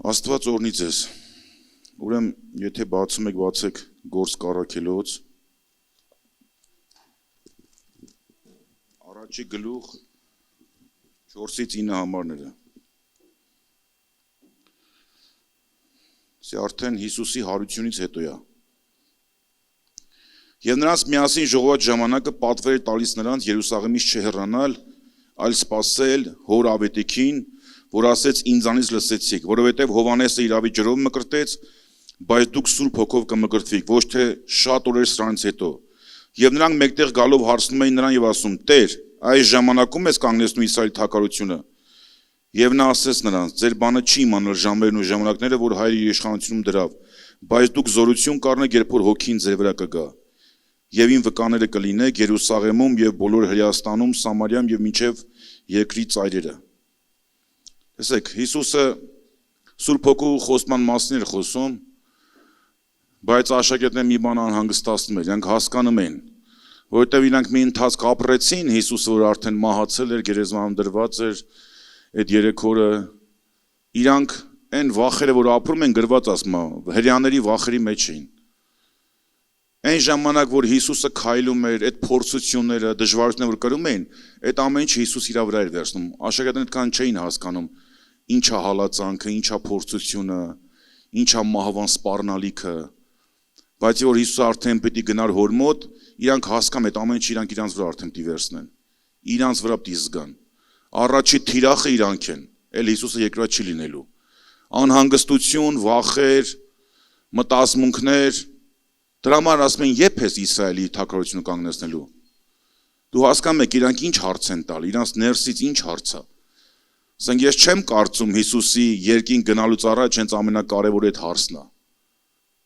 Աստված օրհնի ձեզ։ Ուրեմն, եթե բացեք գործ կառաքելոց, առաջի գլուխ 4-ից 9 համարները։ Սա արդեն Հիսուսի հարությունից հետո է։ Եվ նրանց միասին ժողոված ժամանակը պատվեր տալիս նրանց Երուսաղեմից չհեռանալ, այլ սպասել հոր ավետիքին, որ ասեց ինձանից լսեցիք, որովհետև Հովհաննեսը իրավի ջրով մկրտեց, բայց դուք Սուրբ Հոգով կմկրտվիք, ոչ թե շատ օրեր սրանից հետո։ Եվ նրանք մեկտեղ գալով հարցնում էին նրան եւ ասում. Տեր, այս ժամանակում ես կանգնեցնում Իսրայելի թագավորությունը։ Եվ նա ասեց նրանց. ձեր բանը չի իմանալ ժամերն ու ժամանակները, որ Հայրը իր իշխանությունում դրավ, բայց դուք զորություն կառնեք, երբ որ Հոգին ձեր վրա կգա։ Եվ իմ վկաները կլինեք Երուսաղեմում եւ բոլոր Հրեաստանում, Սամարիայում եւ մինչեւ երկրի ծայրերը։ Տեսեք, Հիսուսը Սուրբ Հոգու խոսման մասին էր խոսում, բայց աշակերտները մի բան անհանգստացնում էր, իրանք հասկանում են, որովհետև իրանք մի ընթացք ապրեցին Հիսուսը, որ արդեն մահացել էր, գերեզմանում դրված էր, այդ 3 օրը իրանք այն վախերը, որ ապրում են, գրված ասում, հրեաների վախերի մեջ էին։ Այն ժամանակ, որ Հիսուսը քայլում էր, այդ փորձությունները, դժվարությունները, որ կրում էին, այդ ամեն ինչ Հիսուս իր վրա էր վերցնում։ Աշակերտները այդքան չէին հասկանում, ինչա հալածանքը, ինչա փորձությունը, ինչա մահվան սպառնալիքը։ Բայց որ Հիսուսը արդեն պետք է գնար հոր մոտ, իրանք հասկանում այդ ամեն ինչ իրանք իրանց վրա արդեն պիտի վերցնեն։ Իրանց վրա պիտի զգան։ Առաջի թիրախը իրանք են, այլ Հիսուսը երկրորդ չի լինելու։ Անհանգստություն, վախեր, մտածմունքներ, դրա համար ասում են, երբ ես Իսրայելի թագավորությունը կանգնեցնելու։ Դու հասկանում ես, իրանք ինչ հարց են տալ, իրանց ներսից ինչ հարց է։ Ասենք ես չեմ կարծում Հիսուսի երկին գնալուց առաջ հենց ամենակարևոր այդ հարցն է։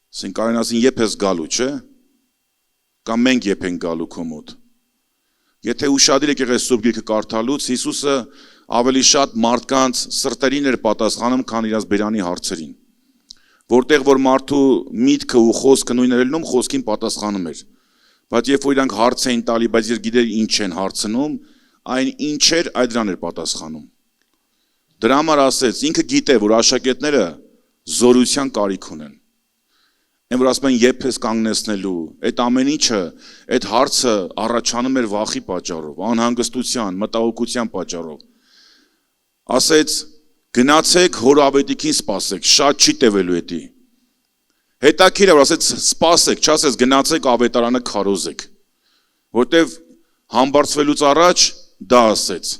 Ասենք կարեն ասին, երբ ես գալու, չէ՞։ Կամ մենք երբ ենք գալու քո մոտ։ Եթե ուշադիր եք եղել Սուրբ Գիրքը կարդալուց, Հիսուսը ավելի շատ մարդկանց սրտերին էր պատասխանում, քան իրաց բերանի հարցերին։ Որտեղ որ մարդու միտքը ու խոսքը նույնն էր լինում, խոսքին պատասխանում էր։ Բայց երբ որ իրանք հարց էին տալի, բայց ես գիտեր ինչ են հարցնում, այն ինչ էր, այդ դրան էր պատասխանում։ Դրա համար ասեց, ինքը գիտե, որ աշակերտները զորության կարիք ունեն։ Այն որ ասում են, երբ ես կանգնեցնելու, այդ ամեն ինչը, այդ հարցը առաջանում էր վախի պատճառով, անհանգստության, մտահոգության պատճառով։ Ասեց, գնացեք հոր ավետիքին սպասեք, շատ չի տևելու էդի։ Հետաքրքիր է, որ ասեց սպասեք, չասեց գնացեք ավետարանը քարոզեք, որտեվ համբարձվելուց առաջ դա ասեց։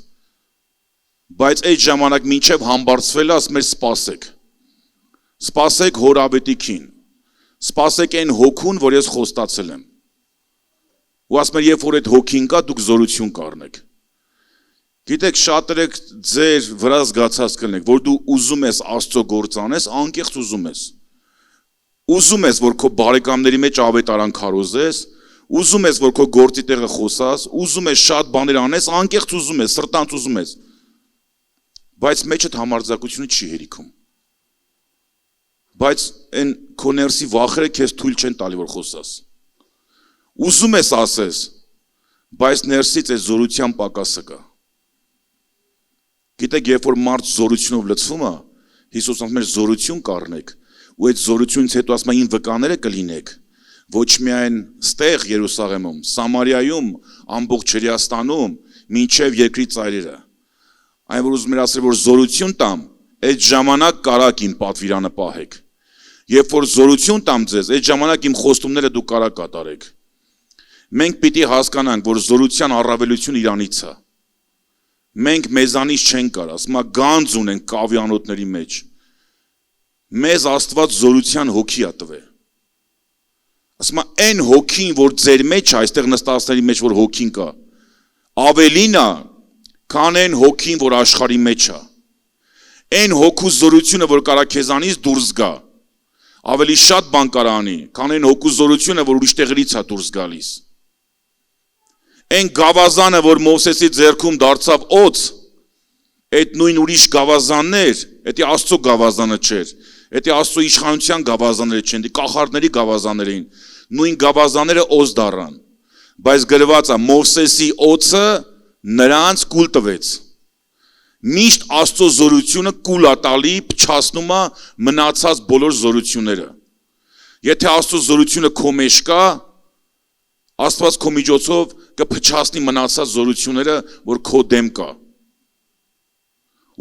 Բայց այդ ժամանակ մինչև համբարձվելը ասում էր սպասեք։ Սպասեք հոր ավետիքին։ Սպասեք այն հոգուն, որ ես խոստացել եմ։ Ու ասում էր, երբ որ այդ հոգին կա, դուք զորություն կառնեք։ Գիտեք, շատերեք ձեր վրա զգացած կլինեք, որ դու ուզում ես Աստծո գործ անես, անկեղծ ուզում ես։ Ուզում ես, որ քո բարեկամների մեջ ավետարան քարոզես, ուզում ես, որ քո գործի տեղը խոսաս, ուզում ես շատ բաներ անես, անկեղծ ուզում ես, սրտանց ուզում ես։ Բայց մեջդ համարձակությունը չի հերիքում։ Բայց այն քո ներսի վախերը քեզ թույլ չեն տալի, որ խոսաս։ Ուզում ես ասես, բայց ներսից այդ զորության պակասը կա։ Գիտեք, երբ որ մարդ զորությունով լցվում է, Հիսուս ասում էր զորություն կառնեք, ու այդ զորությունից հետո ասում է ին վկաները կլինեք, ոչ միայն ստեղ Երուսաղեմում, Սամարիայում, ամբողջ Հրեաստանում, մինչև երկրի ծայրերը։ Այն որ ուզում էր ասել, որ զորություն տամ, այդ ժամանակ կարաք իմ պատվիրանը պահեք։ Երբ որ զորություն տամ ձեզ, այդ ժամանակ իմ խոստումները դուք կարա կատարեք։ Մենք պիտի հասկանանք, որ զորության առավելություն իրանից է։ Մենք մեզանից չենք կար, ասում է գանձ ունենք կավյանոտների մեջ։ Մեզ Աստված զորության հոգի է տվել։ Ասում է այն հոգին, որ ձեր մեջ է, այստեղ նստածների մեջ որ հոգին կա, ավելին է, քան այն հոգին, որ աշխարհի մեջ է։ Այն հոգու զորությունը, որ կարա քեզանից դուրս գա, ավելի շատ բան կարա անի, քան այն հոգու զորությունը, որ ուրիշ տեղից է դուրս գալիս։ Այն գավազանը, որ Մովսեսի ձեռքում դարձավ օձ, այդ նույն ուրիշ գավազաններ, դա Աստծո գավազանը չէր, դա Աստծո իշխանության գավազանները չեն, դա կախարդների գավազաններ էին, նույն գավազանները օձ դառան, բայց գրված է Մովսեսի օձը նրանց կուլ տվեց։ Միշտ Աստծո զորությունը կուլ է տալի, փչացնում է մնացած բոլոր զորությունները։ Եթե Աստծո զորությունը քո մեջ կա, Աստված քո միջոցով կփչացնի մնացած զորությունները, որ քո դեմ կա։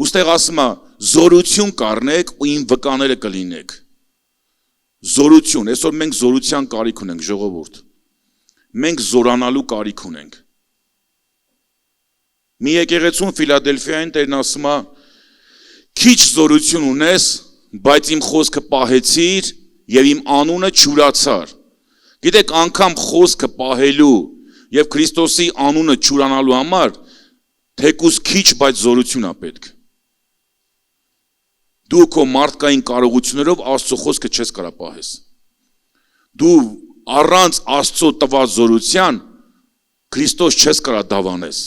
Ուստեղ ասում է, զորություն կառնեք ու իմ վկաները կլինեք։ Զորություն, այսօր մենք զորության կարիք ունենք, ժողովուրդ։ Մենք զորանալու կարիք ունենք։ Մի եկեղեցուն Ֆիլադելֆիայում Տերն ասում է, քիչ զորություն ունես, բայց իմ խոսքը պահեցիր եւ իմ անունը չուրացար։ Գիտեք, անգամ խոսքը պահելու եւ Քրիստոսի անունը չուրանալու համար թեկուզ քիչ, բայց զորություն է պետք։ Դու քո մարդկային կարողություններով Աստծո խոսքը չես կարող պահես։ Դու առանց Աստծո տված զորության Քրիստոս չես կարող դավանես։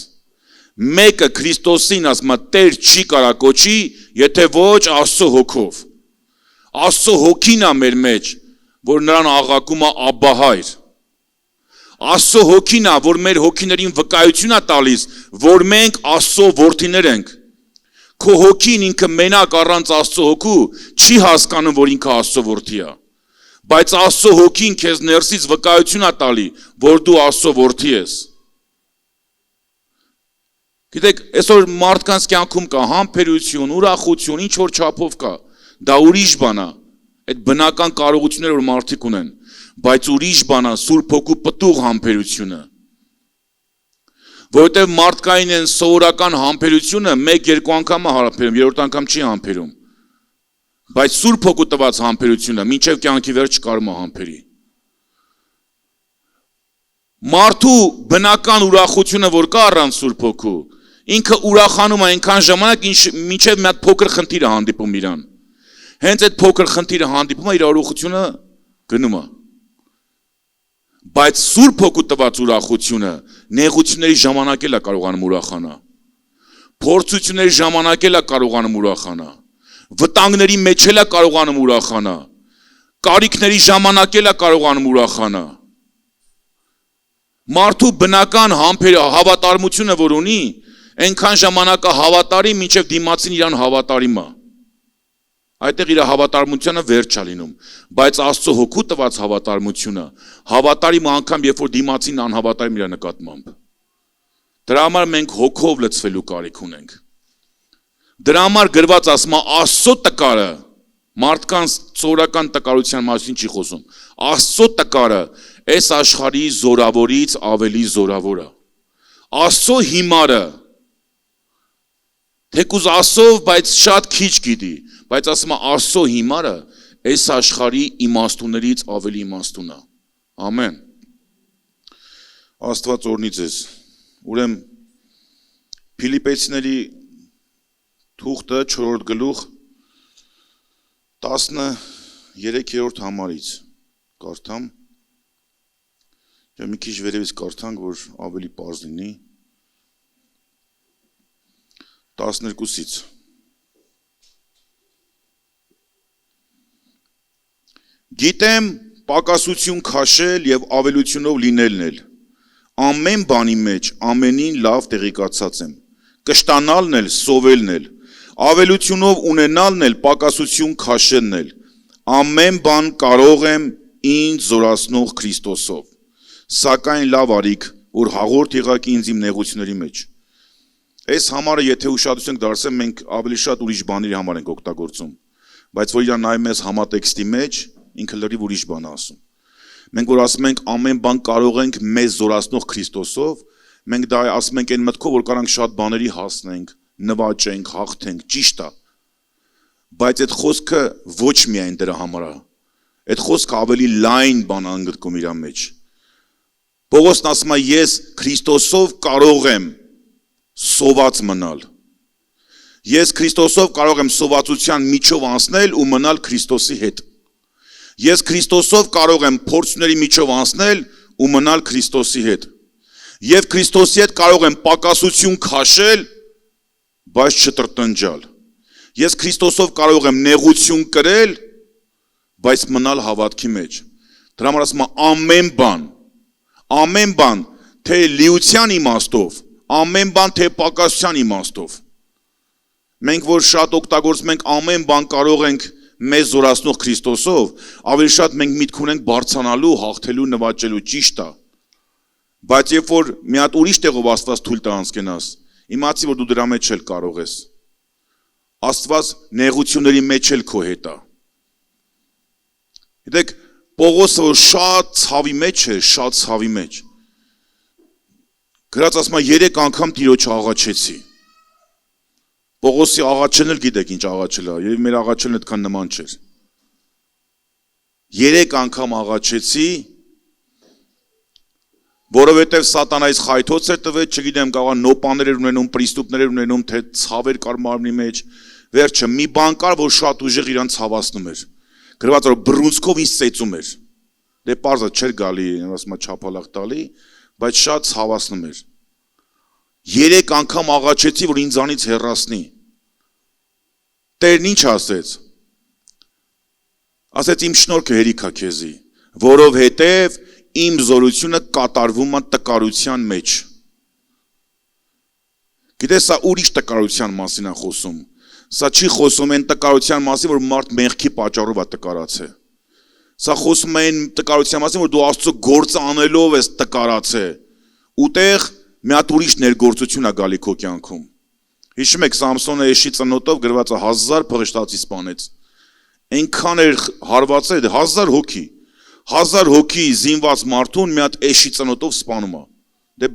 Մեկը Քրիստոսին ասում է Տեր չի կարող կոչի, եթե ոչ Աստծո հոգով։ Աստծո հոգին է մեր մեջ, որ նրան աղակում է Աբբա հայր։ Աստծո հոգին է, որ մեր հոգիներին վկայություն է տալիս, որ մենք Աստծո որդիներ ենք։ Քո հոգին ինքը մենակ առանց Աստծո հոգու չի հասկանում, որ ինքը Աստծո որդի է։ Բայց Աստծո հոգին քեզ ներսից վկայություն է տալի, որ դու Աստծո որդի ես։ Գիտեք, այսօր մարդկանց կյանքում կա համբերություն, ուրախություն, ինչ որ չափով կա։ Դա ուրիշ բան է։ Այդ բնական կարողությունները որ մարդիկ ունեն, բայց ուրիշ բան է Սուրբ Հոգու պտուղ համբերությունը։ Որովհետև մարդկային են սովորական համբերությունը 1-2 անգամ է համբերում, երրորդ անգամ չի համբերում։ Բայց Սուրբ Հոգու տված համբերությունը մինչև կյանքի վերջ կարող է համբերի։ Մարդու բնական ուրախությունը որ կա առանց Սուրբ Հոգու, ինքը ուրախանում է այնքան ժամանակ, մինչև մի հատ փոքր խնդիր է հանդիպում իրան։ Հենց այդ փոքր խնդիրը հանդիպում է իր ուրախությունը գնում է։ Բայց Սուրբ Հոգու տված ուրախությունը նեղությունների ժամանակ էլ է կարողանում ուրախանալ։ Փորձությունների ժամանակ էլ է կարողանում ուրախանալ։ Վտանգների մեջ էլ է կարողանում ուրախանալ։ Կարիքների ժամանակ էլ է կարողանում ուրախանալ։ Մարդու բնական հավատարմությունը որ ունի, այնքան ժամանակը հավատարի, մինչև դիմացին իրան հավատարիմ է։ Այդտեղ իր հավատարմությունը վերջ է լինում, բայց Աստծո հոգու տված հավատարմությունը հավատարիմ անգամ երբ որ դիմացին անհավատարիմ իր նկատմամբ։ Դրա համար մենք հոգով լցվելու կարիք ունենք։ Դրա համար գրված ասում է Աստծո տկարը, մարդկանց ծորական տկարության մասին չի խոսում։ Աստծո տկարը այս աշխարհի զորավորից ավելի զորավոր է։ Աստծո հիմարը թեկուզ Աստծով, բայց շատ քիչ գիտի, բայց ասում է Աստծո հիմարը այս աշխարհի իմաստուններից ավելի իմաստուն է։ Ամեն։ Աստված օրհնի ձեզ։ Ուրեմն Փիլիպպեցիների թուղթը 4-րդ գլուխ 13-րդ համարից կարդամ։ Մի քիչ վերևից կարդանք, որ ավելի պարզ լինի։ 12-ից։ Գիտեմ պակասություն քաշել եւ ավելությունով լինելն էլ։ Ամեն բանի մեջ ամենին լավ տեղեկացած եմ։ Կշտանալն էլ, սովելն էլ, ավելությունով ունենալն էլ, պակասություն քաշելն էլ։ Ամեն բան կարող եմ ինձ զորացնող Քրիստոսով։ Սակայն լավ արիք, որ հաղորդ եղաք ինձ իմ նեղությունների մեջ։ Այս համարը եթե ուշադրություն դարձնենք, մենք ավելի շատ ուրիշ բաների համար ենք օգտագործում, բայց որ իրան նայում ես համատեքստի մեջ, ինքը լրիվ ուրիշ բան է ասում։ Մենք որ ասում ենք ամեն բան կարող ենք մեզ զորացնող Քրիստոսով, մենք դա ասում ենք այն մտքով, որ կարանք շատ բաների հասնենք, նվաճենք, հաղթենք, ճիշտ է։ Բայց այդ խոսքը ոչ միայն դրա համար է։ Այդ խոսքը ավելի լայն բան անգտքում իր մեջ։ Պողոսն ասում է ես Քրիստոսով կարող եմ սոված մնալ։ Ես Քրիստոսով կարող եմ սովածության միջով անցնել ու մնալ Քրիստոսի հետ։ Ես Քրիստոսով կարող եմ փորձների միջով անցնել ու մնալ Քրիստոսի հետ։ Եվ Քրիստոսի հետ կարող եմ պակասություն քաշել, բայց չտրտնջալ։ Ես Քրիստոսով կարող եմ նեղություն կրել, բայց մնալ հավատքի մեջ։ Դրա համար ասում է ամեն բան, թե լիության իմաստով, ամեն բան թե պակասության իմաստով։ Մենք որ շատ օգտագործում ենք ամեն բան կարող ենք մեզ զորացնող Քրիստոսով, ավելի շատ մենք միտք ունենք բարձրանալու, հաղթելու, նվաճելու, ճիշտ է։ Բայց երբ որ մի հատ ուրիշ տեղով Աստված թույլ տա անցնես, իմացի որ դու դրա մեջ էլ կարող ես։ Աստված նեղությունների մեջ էլ քո հետ է։ Գիտեք, Պողոսը որ շատ ցավի մեջ է, շատ ցավի մեջ։ Գրած ասում է 3 անգամ Տիրոջ աղաչեցի։ Պողոսի աղաչելն էլ գիտեք ինչ աղաչել է, եւ մեր աղաչելն այդքան նման չէր։ 3 անգամ աղաչեցի, որովհետեւ սատանայից խայթոց էր տվել, չգիտեմ, կարող նոպաներ էր ունենում, պրիստուպներ էր ունենում, թե ցավեր կար մարմնի մեջ, վերջը մի բան կար, որ շատ ուժեղ իրան ցավացնում էր։ Գրված որ բռունցքով ինձ ծեծում էր։ Դե պարզը չէր գալի, ասում է չափալակ տալի, բայց շատ ցավացնում էր։ 3 անգամ աղաչեցի, որ ինձանից հեռացնի։ Տերն ինչ ասեց։ Ասեց իմ շնորհքը հերիք է քեզի, որովհետև իմ զորությունը կատարվում է տկարության մեջ։ Գիտես, սա ուրիշ տկարության մասին է խոսում։ Սա չի խոսում այն տկարության մասին, որ մարդ մեղքի պատճառով է տկարացել։ Սա խոսում է այն տկարության մասին, որ դու Աստծո գործը անելով ես տկարացել։ Ուտեղ մի հատ ուրիշ ներգործություն է գալի քո կյանքում։ Հիշում եք Սամսոնը էշի ծնոտով գրված է 1000 փղշտացի սպանեց։ Այնքան էր հարվածել 1000 հոգի։ 1000 հոգի զինված մարդուն մի հատ էշի ծնոտով սպանում է։ Դե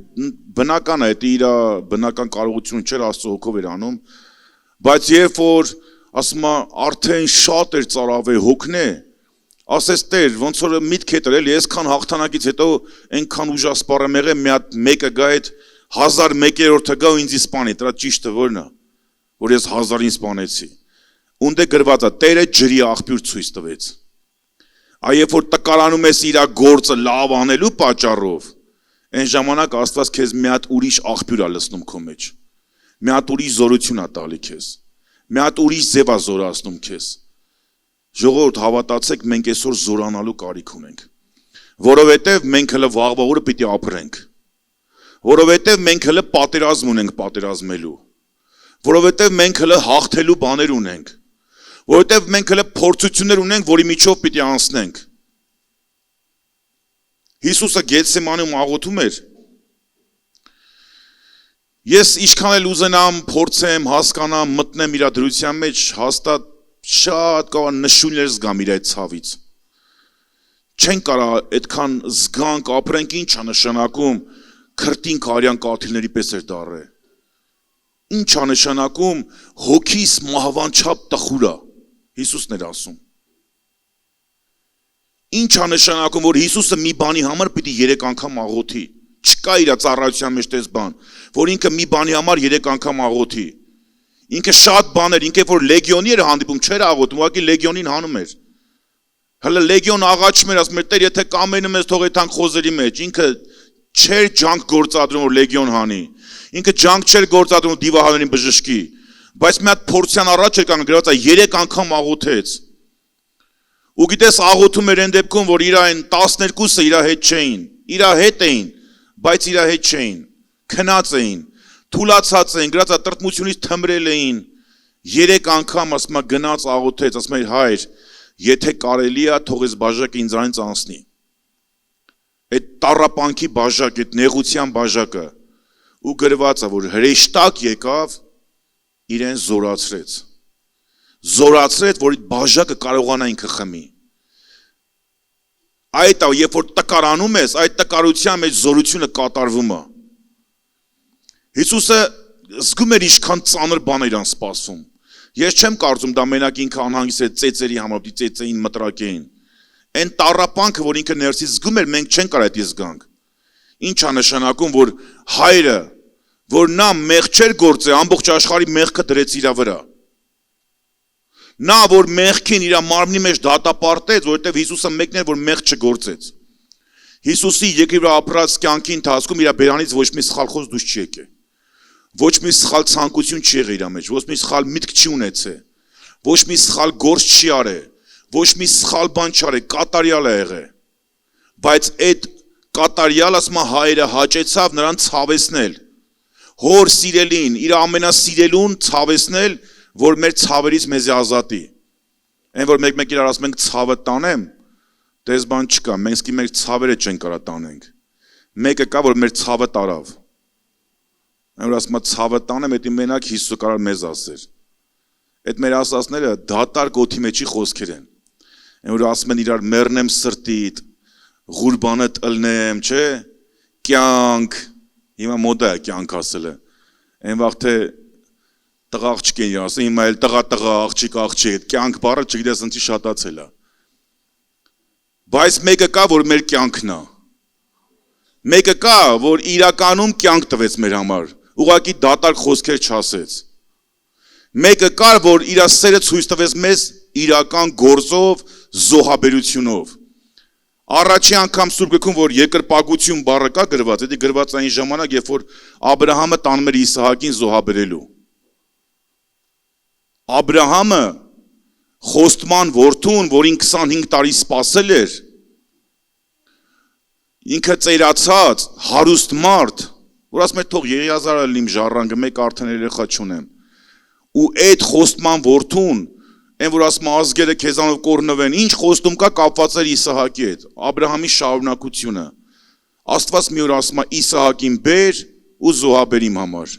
բնական է, դա իր բնական կարողություն չէր, Աստծո հոգով էր անում, բայց երբ որ ասում է արդեն շատ էր ծարավե հոգնե, ասես Տեր, ոնց որ միտք է տրել, ես քան հաղթանակից հետո այնքան ուժասպառ եմ եղել, մի հատ մեկը գա այդ 1001-րդը գա ու ինձ սպանի, դրա ճիշտը ո՞րն է, որ ես 1000-ին սպանեցի։ Ունդե գրված է, Տերը ջրի աղբյուր ցույց տվեց։ Այ երբ որ տկարանում ես իր գործը լավ անելու պատճառով, այն ժամանակ Աստված քեզ մի հատ ուրիշ աղբյուր է լցնում քո մեջ։ Մի հատ ուրիշ զորություն է տալի քեզ։ Մի հատ ուրիշ ձև է զորացնում քեզ։ Ժողովուրդ, հավատացեք, մենք այսօր զորանալու կարիք ունենք, որովհետև մենք հələ վաղվա օրը պիտի ապրենք, որովհետև մենք հələ պատերազմ ունենք պատերազմելու, որովհետև մենք հələ հաղթելու բաներ ունենք, որովհետև մենք հələ փորձություններ ունենք, որի միջով պիտի անցնենք։ Հիսուսը Գեթսեմանում աղոթում էր։ Ես ինչքան էլ ուզենամ, փորձեմ, հասկանամ, մտնեմ իր դրության մեջ, հաստատ շատ կարող նշույլներ զգամ իր այդ ցավից։ Չեն կարող այդքան զգանք, ապրենք, ինչ է նշանակում քրտին կարյան կաթիլների պես էր դառը։ Ինչ է նշանակում հոգիս մահվանչապ տխուր է, Հիսուսն էր ասում։ Ինչ է նշանակում, որ Հիսուսը մի բանի համար պիտի 3 անգամ աղոթի։ Չկա իր ծառայության մեջ տես բան, որ ինքը մի բանի համար 3 անգամ աղոթի։ Ինքը շատ բաներ, ինքը որ լեգիոնի էր հանդիպում, չէր աղոթում, ուղղակի լեգիոնին հանում էր։ Հələ լեգիոն աղաչում էր, ասում էր, Տեր, եթե կամենում ես, թող եթանք խոզերի մեջ։ Ինքը չէր ջանք գործադրում, որ լեգիոն հանի։ Ինքը ջանք չէր գործադրում դիվահարներին բժշկի, բայց մի հատ փորձյան առաջ էր կանգնել, գրված է 3 անգամ աղոթեց։ Ու գիտես, աղոթում էր այն դեպքում, որ իր այն 12-ը իր հետ չէին, իր հետ էին, բայց իր հետ չէին, քնած էին, թուլացած էին, գրած է տրտմությունից թմրել էին, 3 անգամ ասում է գնաց աղոթեց, ասում է Հայր, եթե կարելի է, թող ես բաժակը ինձանից անցնի։ Այդ տառապանքի բաժակ, այդ նեղության բաժակը, ու գրված է, որ հրեշտակ եկավ, իրեն զորացրեց։ Զորացրեց, որ այդ բաժակը կարողանա ինքը խմի։ Այդ է, երբ որ տկարանում ես, այդ տկարության մեջ զորությունը կատարվում է։ Հիսուսը զգում էր ինչքան ծանր բան էր իրան սպասում։ Ես չեմ կարծում դա մենակ ինքը անհանգիստ է ծեծերի համար, դի ծեծեին մտրակեին։ Այն տառապանքը, որ ինքը ներսից զգում էր, մենք չենք կարող այդ զգանք։ Ինչ է նշանակում, որ հայրը, որ նա մեղ չէր գործել, ամբողջ աշխարհի մեղքը դրեց իր վրա։ Նա որ մեղքին իր մարմնի մեջ դատապարտեց, որովհետև Հիսուսը մեկն էր, որ մեղ չգործեց։ Հիսուսի երկրի ապրած կյանքի ընթացքում իր բերանից ոչ մի սխալ խոսք դուրս չի եկել։ Ոչ մի սխալ ցանկություն չի եղել իր մեջ, ոչ մի սխալ միտք չի ունեցել, ոչ մի սխալ գործ չի արել, ոչ մի սխալ բան չի արել, կատարյալ է եղել։ Բայց այդ կատարյալ ասում է հայրը հաճեցավ նրան ցավեցնել։ Հոր սիրելին, իր ամենասիրելուն ցավեցնել, որ մեր ցավերից մեզ ազատի։ Այն որ մեկ իրար ասում ենք ցավը տանեմ, դες բան չկա, մենք սկի մեր ցավերը չեն կարա տանենք։ Մեկը կա, որ մեր ցավը տարավ։ Այն որ ասում է ցավը տանեմ, դա մենակ Հիսուսը կարող մեզ ասեր։ Այդ մեր ասածները դատարկ օդի մեջի խոսքեր են։ Այն որ ասում են իրար մեռնեմ սրտիդ, ղուրբանդ ըլնեմ, չէ՞, կյանք, հիմա մոդա է կյանք ասելը։ Այն վաղ թե տղա աղջիկ են ասում, հիմա էլ տղա աղջիկ, կյանք բառը չգիտես ընցի շատացել է։ Բայց մեկը կա, որ մեր կյանքն է։ Մեկը կա, որ իրականում կյանք տվեց մեր համար, ուղղակի դատարկ խոսքեր չասեց։ Մեկը կա, որ իր սերը ցույց տվեց մեզ իրական գործով, զոհաբերությունով։ Առաջի անգամ Սուրբ Գրքում, որ երկրպագություն բառը կա գրված, դա գրված այն ժամանակ, երբ որ Աբրահամը տանում էր Իսահակին զոհաբերելու։ Աբրահամը խոստման որդուն, որին 25 տարի սպասել էր, ինքը ծերացած, հարուստ մարդ, որ ասում էր թող Եղիազարը լինիմ ժառանգը, մեկ արդեն երեխա չունեմ։ Ու այդ խոստման որդուն, այն որ ասում ազգերը քեզանով կորնվեն, ինչ խոստում կա կապված էր Իսահակի հետ, Աբրահամի շարունակությունը։ Աստված մի օր ասում է Իսահակին բեր ու զոհաբեր իմ համար։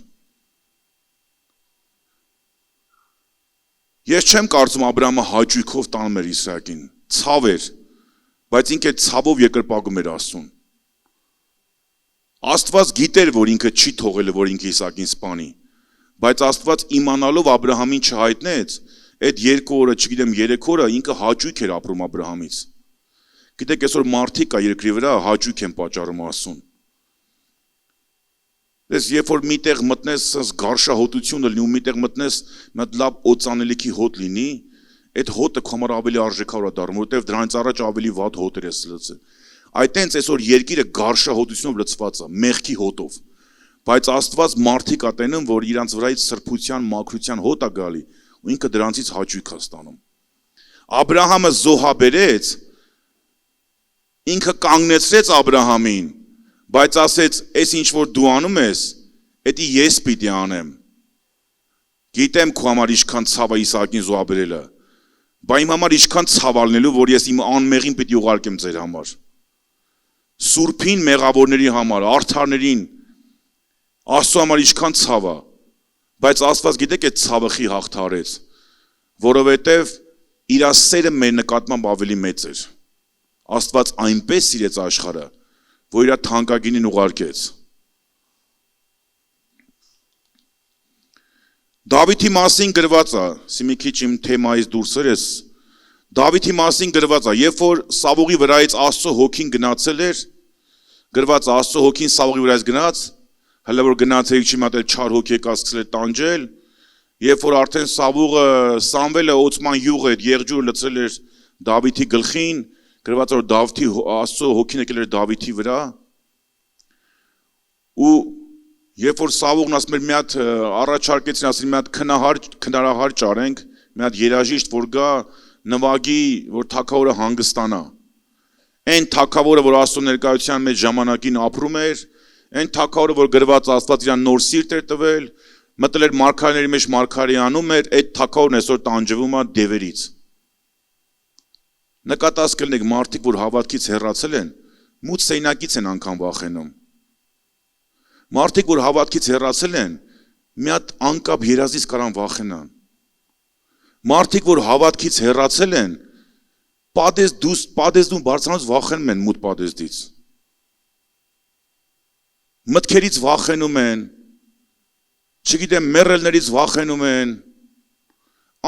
Ես չեմ կարծում Աբրահամը հաճույքով տանում էր Իսահակին, ցավ էր, բայց ինքը ցավով երկրպագում էր Աստծուն։ Աստված գիտեր, որ ինքը չի թողել, որ ինքը Իսահակին սպանի, բայց Աստված իմանալով Աբրահամին չհայտնեց, այդ 2 օրը, չգիտեմ 3 օրը ինքը հաճույք էր ապրում Աբրահամից։ Գիտեք, այսօր մարդիկ կա երկրի վրա հաճույք են պատճառում Աստծուն։ Դες երբ որ միտեղ մտնես սենց գարշահոտությունը լինի ու միտեղ մտնես մի հատ լավ օծանելիքի հոտ լինի, այդ հոտը քո համար ավելի արժեքավոր է դառնում, որովհետև դրանից առաջ ավելի վատ հոտեր ես լցել։ Այդտենց այսօր երկիրը գարշահոտությունով լցված է, մեղքի հոտով։ Բայց Աստված մարդիկ ա տենում, որ իրանց վրայից սրբության, մաքրության հոտ է գալի, ու ինքը դրանից հաճույք է ստանում։ Աբրահամը զոհաբերեց, ինքը կանգնեցրեց Աբրահամին, բայց ասեց, այս ինչ որ դու անում ես, դա ես պիտի անեմ։ Գիտեմ քո համար ինչքան ցավ է Իսահակին զոհաբերելը, բայց իմ համար ինչքան ցավ ալնելու, որ ես իմ անմեղին պիտի ուղարկեմ ձեր համար։ Սուրբին մեղավորների համար, արդարներին, Աստծո համար ինչքան ցավ է, բայց Աստված գիտեք այդ ցավը խի հաղթարեց, որովհետև իր սերը մեր նկատմամբ ավելի մեծ էր։ Աստված այնպես սիրեց աշխարհը, որ իր թանկագինին ուղարկեց։ Դավիթի մասին գրված է, մի քիչ իմ թեմայից դուրսեր ես, Դավիթի մասին գրված է, երբ որ Սավուղի վրայից Աստծո հոգին գնացել էր, գրված Աստծո հոգին Սավուղի վրայից գնաց, հələ որ գնացել չի մատել չար հոգի եկա սկսել է տանջել, երբ որ արդեն Սավուղը Սամվելը օծման յուղ հետ եղջյուր լցրել էր Դավիթի գլխին, գրված որ Դավիթի Աստծո հոգին եկել էր Դավիթի վրա, ու երբ որ Սավուղն ասում էր մի հատ առաջարկեցին, ասին մի հատ քնարահար ճարենք, մի հատ երաժիշտ որ գա նվագի, որ թագավորը հանգստանա։ Այն թագավորը, որ Աստծո ներկայության մեջ ժամանակին ապրում էր, այն թագավորը, որ գրված Աստված իրան նոր սիրտ էր տվել, մտել էր մարգարեների մեջ մարգարեանում էր, այդ թագավորն այսօր տանջվում է դևերից։ Նկատած կլինեք մարդիկ, որ հավատքից հեռացել են, մութ սեյնակից են անգամ վախենում։ Մարդիկ, որ հավատքից հեռացել են, մի հատ անկապ երազից կարան վախենան։ Մարդիկ, որ հավատքից հեռացել են, պատեզդում բարձրանոց վախենում են մութ պատեզդից։ Մտքերից վախենում են, չգիտեմ, մեռելներից վախենում են,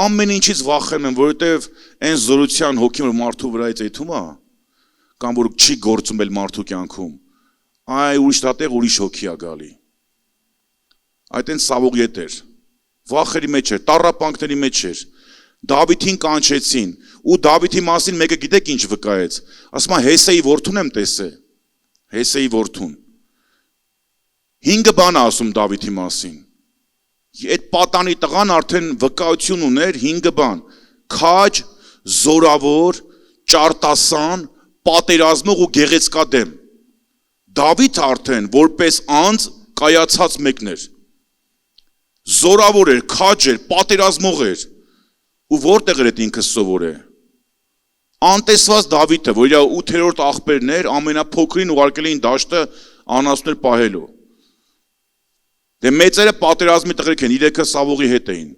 ամեն ինչից վախենում են, որովհետև այն զորության հոգին, որ մարդու վրայից եթում է, կամ որ չի գործում էլ մարդու կյանքում, այ ուրիշ տատեղ ուրիշ հոգի է գալի։ Այդ են Սավուղի հետ էր, վախերի մեջ էր, տառապանքների մեջ էր, Դավիթին կանչեցին, ու Դավիթի մասին մեկը գիտեք ինչ վկայեց, ասում է Հեսեի որդուն եմ տեսել, Հեսեի որդուն, 5 բան ասում Դավիթի մասին, այդ պատանի տղան արդեն վկայություն ուներ 5 բան, քաջ, զորավոր, ճարտասան, պատերազմող ու գեղեցկադեմ, Դավիթ արդեն որպես անձ կայացած մեկն էր, Զորավոր էր, քաջ էր, պատերազմող էր։ Ու որտեղ էր այդ ինքը սովոր է։ Անտեսված Դավիթը, որ իր 8-րդ աղբերն էր, ամենափոքրին ուղարկել էին դաշտը անասուններ պահելու։ Դե մեծերը պատերազմի տղերք են, իրեքը Սավողի հետ էին։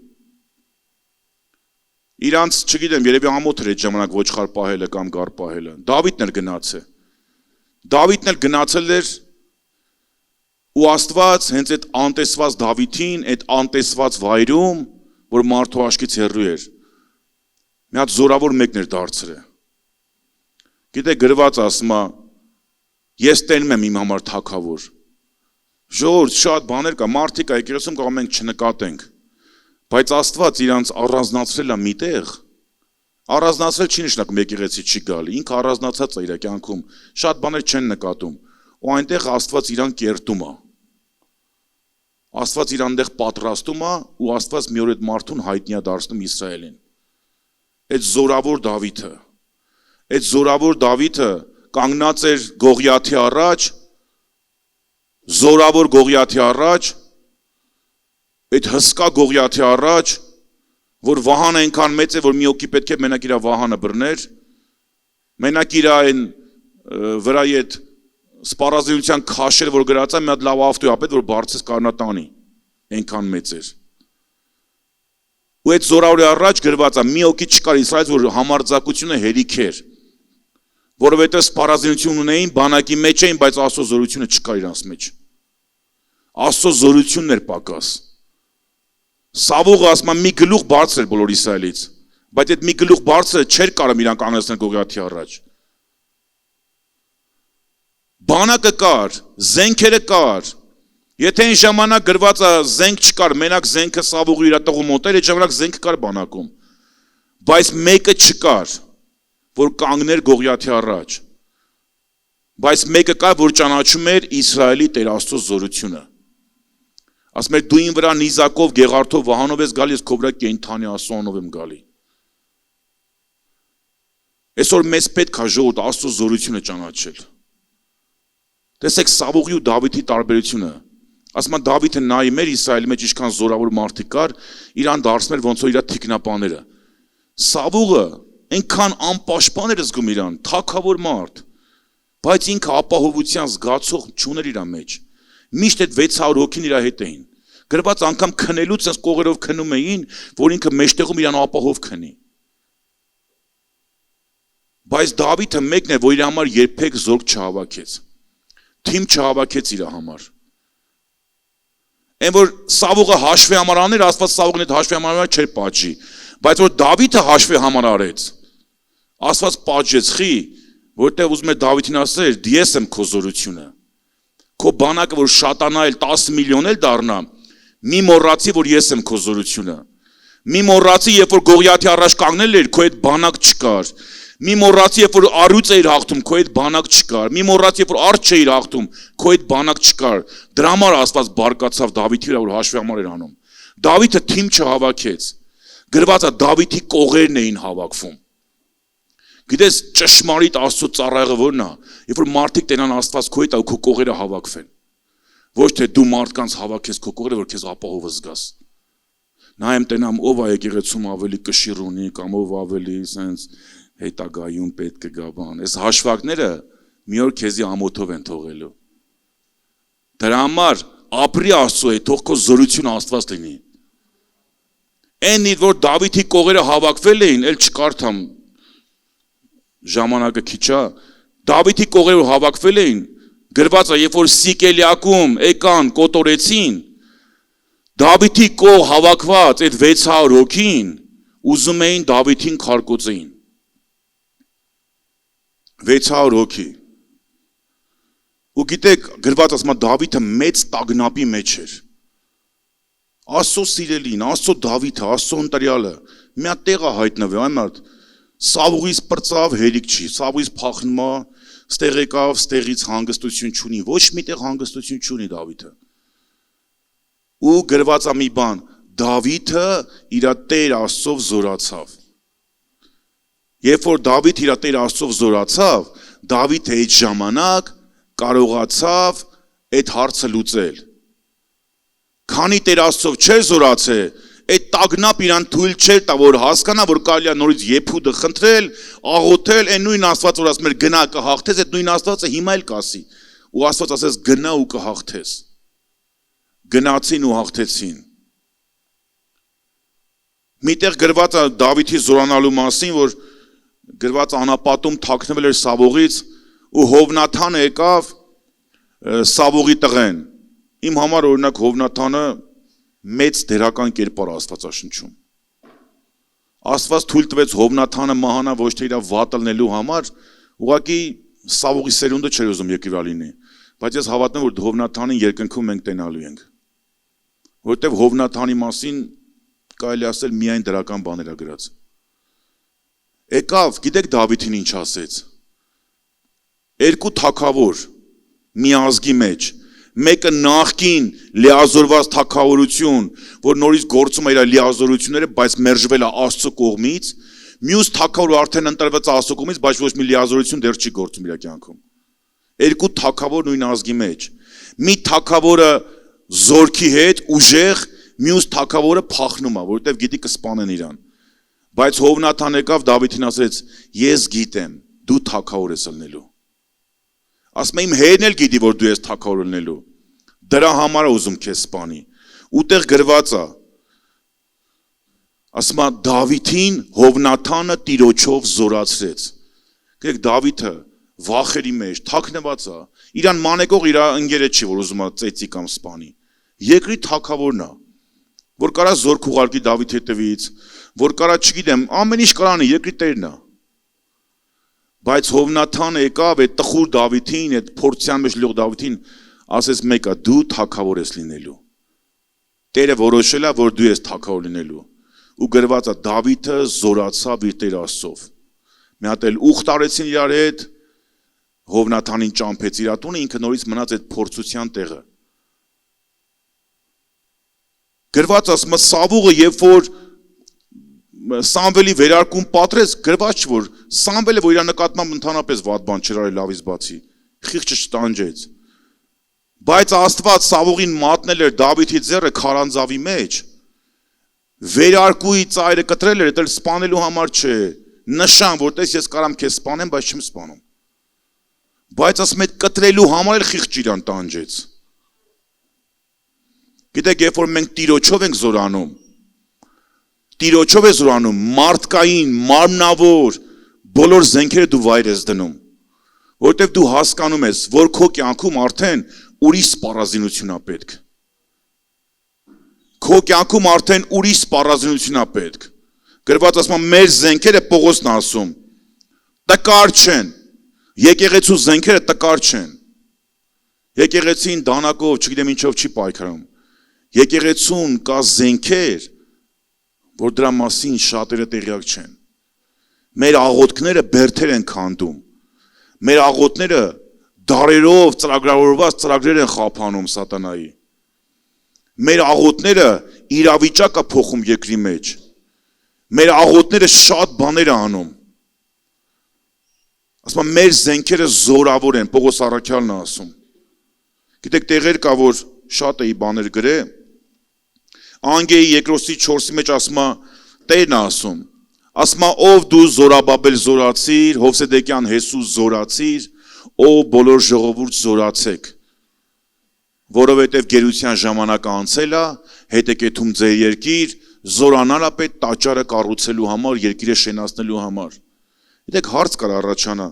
Իրանց, չգիտեմ, երևի ամոթ էր այդ ժամանակ ոչխար պահելը կամ գար պահելը։ Դավիթն էլ գնաց է։ Դավիթն էլ գնացել էր ու Աստված հենց այդ անտեսված Դավիթին, այդ անտեսված վայրում, որ մարդու աչքից հեռու էր, մի հատ զորավոր մեկն էր դարձրել։ Գիտեք, գրված ասում է, ես տենում եմ իմ համար թագավոր։ Ժողովուրդ, շատ բաներ կա, մարդիկ եկեղեցում կարող մենք չնկատենք, բայց Աստված իրանց առանձնացրել է միտեղ, առանձնացրել չի նշանակում եկեղեցի չի գալի, ինքը առանձնացած է իր կյանքում, շատ բաներ չեն նկատում, ու այնտեղ Աստված իրան կերտում է, Աստված իրան այնտեղ պատրաստում է, ու Աստված մի օր այդ մարդուն հայտնի է դարձնում Իսրայելին։ Այդ զորավոր Դավիթը կանգնած էր Գողիաթի առաջ, զորավոր Գողիաթի առաջ, այդ հսկա Գողիաթի առաջ, որ վահանը այնքան մեծ է, որ մի օքի պետք է մենակ իր վահանը բռներ, մենակ իր այն վրայի այդ սպառազինության քաշել, որ գրած է, մի հատ լավ ավտոյապետ, որ բարձրից կանատանի, այնքան մեծ էր։ Ու այդ զորավորի առաջ գրված է, մի օքի չկար Իսրայելից, որ համարձակությունը հերիք էր, որովհետև սպառազինություն ունեին, բանակի մեջ էին, բայց Աստծո զորությունը չկար իրանց մեջ։ Աստծո զորությունն էր պակաս։ Սավողը ասում է մի գլուխ բարձր էր բոլոր Իսրայելից, բայց այդ մի գլուխ բարձրը չէր կարող իրան կանգնեցնել Գողիաթի առաջ։ Բանակը կար, զենքերը կար։ Եթե այն ժամանակ գրված է զենք չկար, մենակ զենքը Սավողի իր տղու մոտ էր, այդ ժամանակ զենք կար բանակում։ Բայց մեկը չկար, որ կանգներ Գողիաթի առաջ։ Բայց մեկը կար, որ ճանաչում էր Իսրայելի Տեր Աստծո զորությունը։ Ասում էր դու ին վրա նիզակով, գեղարդով, վահանով ես գալի, ես քո վրա կենդանի Աստծո անունով եմ գալի։ Այսօր մեզ պետք է ժողովուրդ Աստծո զորությունը ճանաչել։ Տեսեք Սավողի ու Դավիթի տարբերությունը։ Ասում են Դավիթը նայի մեր Իսրայելի մեջ ինչքան զորավոր մարդիկ կար, իրան դարձնում էր ոնց որ իր թիկնապաները։ Սավողը այնքան անպաշտպան էր զգում իրան, թագավոր մարդ, բայց ինքը ապահովության զգացող չուներ իր մեջ։ Միշտ այդ 600 հոգին իր հետ էին։ Գրված անգամ քնելուց այս կողերով քնում էին, որ ինքը մեջտեղում իրան ապահով քնի։ Բայց Դավիթը մեկն է, որ իր համար երբեք զորք չհավաքեց։ Թիմ չհավաքեց իր համար։ Այն որ Սավողը հաշվի համար աներ, Աստված Սավողին այդ հաշվի համար չէր պատժի, բայց որ Դավիթը հաշվի համար արեց, Աստված պատժեց, խի, որտեղ ուզում էր Դավիթին ասել, ես եմ քո զորությունը։ Քո բանակը որ շատանա էլ 10 միլիոն էլ դառնա, մի մոռացի, որ ես եմ քո զորությունը։ Մի մոռացի, երբ որ Գողիաթի առաջ կանգնել էր, քո այդ բանակ չկար։ Մի մոռացի, երբ որ առյուծ էիր հաղթում, քո այդ բանակ չկար։ Մի մոռացի, երբ որ արջ էիր հաղթում, քո այդ բանակ չկար։ Դրա համար Աստված բարկացավ Դավիթի վրա, որ հաշվի համար էր անում։ Դավիթը թիմ չհավաքեց։ Գրված է Դավիթի կողերն էին հավաքվում։ Գիտես ճշմարիտ Աստծո ծառայողը որն է, երբ որ մարդիկ տենան Աստված քո հետ, քո կողերը հավաքվեն։ Ոչ թե դու մարդկանց հավաքես քո կողերը, որ քեզ ապահովը զգաս։ Նայեմ տենամ ով է եկեղեցում ավելի կշիռ ունի կամ ով ավելի սենց հետագայում պետք է գա բան։ Այս հաշվարկները մի օր քեզի ամոթով են թողելու։ Դրա համար ապրի Աստծո հետ, թող քո զորությունը Աստված լինի։ Այն իր որ Դավիթի կողերը հավաքվել էին, էլ չկարդամ ժամանակը քիչ է, Դավիթի կողերը հավաքվել էին, գրված է, երբ որ Սիկելիակում եկան, կոտորեցին, Դավիթի կող հավաքված այդ 600 հոգին ուզում էին Դավիթին քարկոծեին։ 600 հոգի։ Ու գիտեք, գրված ասում է Դավիթը մեծ տագնապի մեջ էր։ Աստծո սիրելին, Աստծո Դավիթը, Աստծո ընտրյալը, մի հատ տեղ է հայտնվել, այն մարդ Սավուղից պրծավ հերիք չի, Սավուղից փախնում է, ստեղ եկավ, ստեղից հանգստություն չունի, ոչ միտեղ հանգստություն չունի Դավիթը։ Ու գրված է մի բան, Դավիթը իր Տեր Աստծով զորացավ։ Երբ որ Դավիթ իր Տեր Աստծով զորացավ, Դավիթը այդ ժամանակ կարողացավ այդ հարցը լուծել։ Քանի Տեր Աստծով չէր զորացել, այդ տագնապ իրան թույլ չէր տա, որ հասկանա, որ կարելի է նորից եփուդը խնդրել, աղոթել, այն նույն Աստված, որ ասում էր գնա կհաղթես, այդ նույն Աստվածը հիմա էլ կասի։ Ու Աստված ասեց գնա ու կհաղթես։ Գնացին ու հաղթեցին։ Միտեղ գրված է Դավիթի զորանալու մասին, որ գրված անապատում թաքնվել էր Սավողից ու Հովնաթանը եկավ Սավողի տղեն։ Իմ համար օրինակ Հովնաթանը մեծ դերական կերպար Աստվածաշնչում։ Աստված թույլ տվեց Հովնաթանը մահանա ոչ թե իր վատը լնելու համար, ուղղակի Սավողի սերունդը չէր ուզում եկիվա լինի, բայց ես հավատում եմ, որ Հովնաթանին երկնքում մենք տենալու ենք, որտեղ Հովնաթանի մասին կարելի ասել միայն դրական բաներ ա գրած։ Եկավ, գիտեք Դավիթին ինչ ասեց։ Երկու թագավոր մի ազգի մեջ, մեկը նախկին լիազորված թագավորություն, որ նորից գործում է իր լիազորությունները, բայց մերժվել է Աստծո կողմից, մյուս թագավորը արդեն ընտրված է Աստծո կողմից, բայց ոչ մի լիազորություն դեռ չի գործում իր կյանքում։ Երկու թագավոր նույն ազգի մեջ։ Մի թագավորը զորքի հետ ուժեղ, մյուս թագավորը փախնում է, որովհետև գիտի կսպանեն իրան։ Բայց Հովնաթան եկավ Դավիթին ասեց. ես գիտեմ, դու թագավոր ես ելնելու։ Ասում եմ իմ հերն էլ գիտի, որ դու ես թագավոր ելնելու։ Դրա համար է ուզում քեզ սպանի։ Ուտեղ գրված է։ Ասում է Դավիթին Հովնաթանը տիրոջով զորացրեց։ Գիտեք Դավիթը վախերի մեջ թաքնված է։ Իրան մանեկող իր ընկերը չի, որ ուզում է ծեծի կամ սպանի։ Երկրի թագավորն է, որ կարա զորք ուղարկի Դավիթի հետևից, որ կարա, չգիտեմ, ամեն ինչ կարա անի, երկրի տերն է։ Բայց Հովնաթանը եկավ այդ տխուր Դավիթին, այդ փորձյան մեջ լող Դավիթին, ասեց մեկը դու թագավոր ես լինելու։ Տերը որոշել է, որ դու ես թագավոր լինելու։ Ու գրված է Դավիթը զորացավ իր Տեր Աստծով։ Մի հատ էլ ուխտ արեցին իրար հետ, Հովնաթանին ճամփեց իր տունը, ինքը նորից մնաց այդ փորձության տեղը։ Գրված ասում է Սավուղը, երբ որ Սամվելի վերարկուն պատրեց, գրված չէ որ Սամվելը որ իր նկատմամբ ընդհանրապես վատ բան չէր արել լավից բացի, խիղճը չտանջեց։ Բայց Աստված Սավուղին մատնել էր Դավիթի ձեռը քարանձավի մեջ։ Վերարկուի ծայրը կտրել էր, դա սպանելու համար չէ, նշան, որտես ես կարամ քեզ սպանեմ, բայց չեմ սպանում։ Բայց ասում այդ կտրելու համար էլ խիղճ իրան տանջեց։ Գիտեք, երբ որ մենք Տիրոջով ենք զորանում, Տիրոջով է զորանում, մարդկային, մարմնավոր, բոլոր զենքերը դու վայր ես դնում, որովհետև դու հասկանում ես, որ քո կյանքում արդեն ուրիշ սպառազինություն է պետք։ Քո կյանքում արդեն ուրիշ սպառազինություն է պետք։ Գրված ասում է մեր զենքերը Պողոսն ասում, տկար չեն, եկեղեցու զենքերը տկար չեն։ Եկեղեցին դանակով, չգիտեմ ինչով չի պայքարում։ Եկեղեցուն կա զենքեր, որ դրա մասին շատերը տեղյակ չեն։ Մեր աղոթքները բերդեր են քանդում։ Մեր աղոթքները դարերով ծրագրավորված ծրագրեր են խափանում սատանայի։ Մեր աղոթքները իրավիճակը փոխում երկրի մեջ։ Մեր աղոթքները շատ բաներ են անում։ Ասում եմ մեր զենքերը զորավոր են, Պողոս առաքյալն է ասում։ Գիտեք տեղեր կա, որ շատ էի բաներ գրե, Անգեի երկրորդի 4-ի մեջ ասում է Տերն ասում է ով դու Զորաբաբել զորացիր, Հովսեդեկյան Հեսուս զորացիր, ով բոլոր ժողովուրդ զորացեք, որովհետև գերության ժամանակը անցել է, հետեկեթում ձեր երկիր, զորանալ է պետք տաճարը կառուցելու համար, երկիրը շենացնելու համար։ Գիտեք հարց կար առաջանա։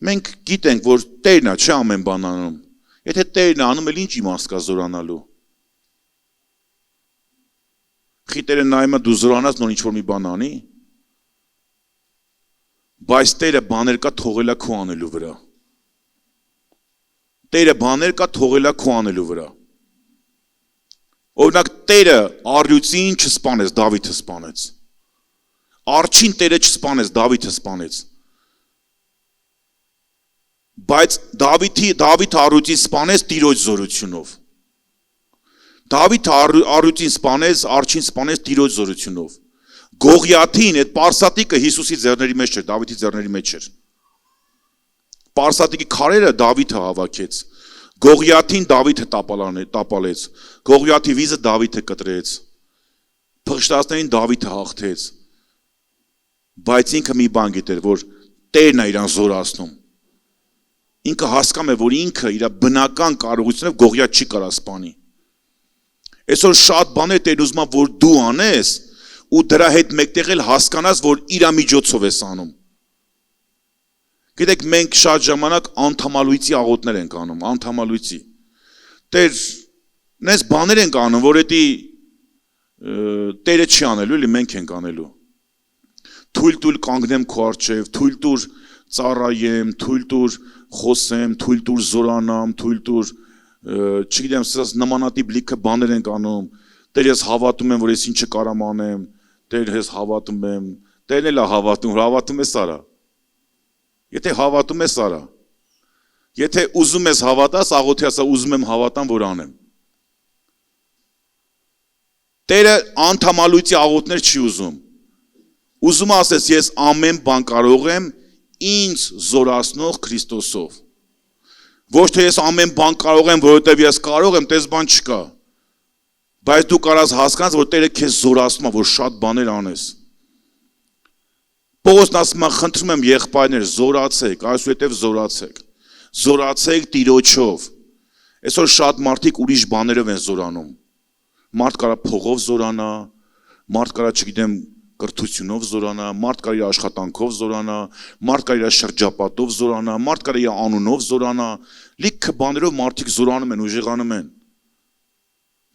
Մենք գիտենք, որ Տերն է, չէ ամեն բան անում։ Եթե Տերն է անում, էլ ինչ իմաստ կա զորանալու։ Խիտերը նայում է դու զորանաս նոր ինչ-որ մի բան անի, բայց Տերը բաներ կա թողել է քո անելու վրա։ Տերը բաներ կա թողել է քո անելու վրա։ Օրինակ Տերը առյուծին չսպանեց, Դավիթը սպանեց։ Արջին Տերը չսպանեց, Դավիթը սպանեց։ Բայց Դավիթ առյուծին սպանեց Տիրոջ զորությունով։ Դավիթ առյուծին սպանեց, արջին սպանեց Տիրոջ զորությունով։ Գողիաթին, այդ պարսատիկը Հիսուսի ձեռների մեջ չէր, Դավիթի ձեռների մեջ չէր։ Պարսատիկի քարերը Դավիթը հավաքեց։ Գողիաթին Դավիթը տապալեց, Գողիաթի վիզը Դավիթը կտրեց, փղշտացներին Դավիթը հաղթեց, բայց ինքը մի բան գիտեր, որ Տերն է իրան զորացնում, ինքը հասկանում է, որ ինքը իր բնական կարողությունով Գողիաթ չի կարա սպանի, այսօր շատ բաներ Տերն ուզում է, որ դու անես, ու դրա հետ մեկտեղ էլ հասկանաս, որ իր միջոցով ես անում, գիտեք մենք շատ ժամանակ անդամալույցի աղոթներ ենք անում, անդամալույցի, Տեր, նես բաներ ենք անում, որ էդի Տերը չի անելու, էլի մենք ենք անելու, թույլ կանգնեմ քո առջև, թույլ ծառայեմ, թույլ խոսեմ, թույլ զորանամ, թույլ չգիտեմ, սրած նմանատիպ լիքը բաներ ենք անում, Տեր ես հավատում եմ, որ ես ինչը կարամ անեմ, Տեր ես հավատում եմ, Տերն էլ է հավատում, որ հավատում ես արա, եթե հավատում ես արա, եթե ուզում ես հավատաս, աղոթի ասա ուզում եմ հավատամ, որ անեմ, Տերը անդամալույցի աղոթներ չի ուզում ասես ես ամեն բան կարող եմ ինձ զորացնող Քրիստոսով, ոչ թե ես ամեն բան կարող եմ, որովհետև ես կարող եմ, տես բան չկա, բայց դու կարաս հասկանաս, որ Տերը քեզ զորացնում է, որ շատ բաներ անես, Պողոսն ասում է, խնդրում եմ եղբայրներ, զորացեք, այսուհետև զորացեք Տիրոջով, այսօր շատ մարդիկ ուրիշ բաներով են զորանում, մարդ կարա փողով զորանա, մարդ կարա չգիտեմ կրթությունով զորանա, մարդ կարա իր աշխատանքով զորանա, մարդ կարա իր շրջապատով զորանա, մարդ կարա իր անունով զորանա, լիքը բաներով մարդիկ զորանում են, ուժեղանում են,